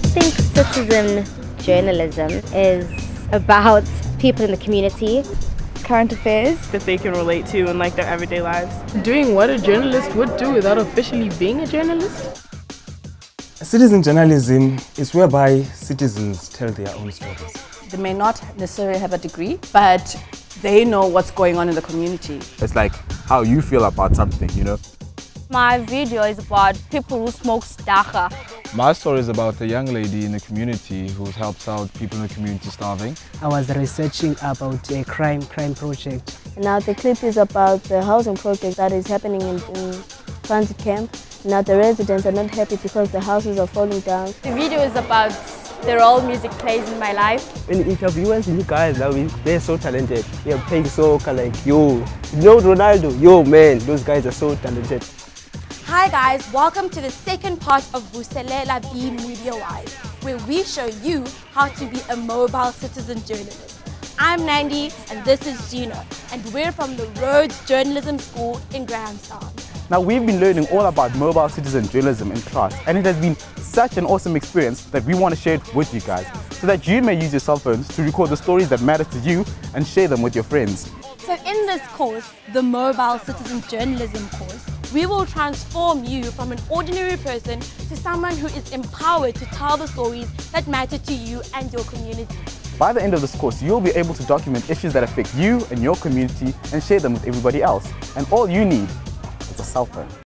think citizen journalism is about people in the community. Current affairs that they can relate to in like their everyday lives. Doing what a journalist would do without officially being a journalist. Citizen journalism is whereby citizens tell their own stories. They may not necessarily have a degree, but they know what's going on in the community. It's like how you feel about something, you know. My video is about people who smoke dacha. My story is about a young lady in the community who helps out people in the community starving. I was researching about a crime project. Now the clip is about the housing project that is happening in transit camp. Now the residents are not happy because the houses are falling down. The video is about the role music plays in my life. When interviewers, you guys, they're so talented. They are playing soccer like, yo, you know Ronaldo? Yo, man, those guys are so talented. Hi guys, welcome to the second part of Vuselela B Media Wise, where we show you how to be a mobile citizen journalist. I'm Nandi and this is Gino, and we're from the Rhodes Journalism School in Grahamstown. Now we've been learning all about mobile citizen journalism in class, and it has been such an awesome experience that we want to share it with you guys, so that you may use your cell phones to record the stories that matter to you and share them with your friends. So in this course, the Mobile Citizen Journalism course, we will transform you from an ordinary person to someone who is empowered to tell the stories that matter to you and your community. By the end of this course, you'll be able to document issues that affect you and your community and share them with everybody else. And all you need is a cell phone.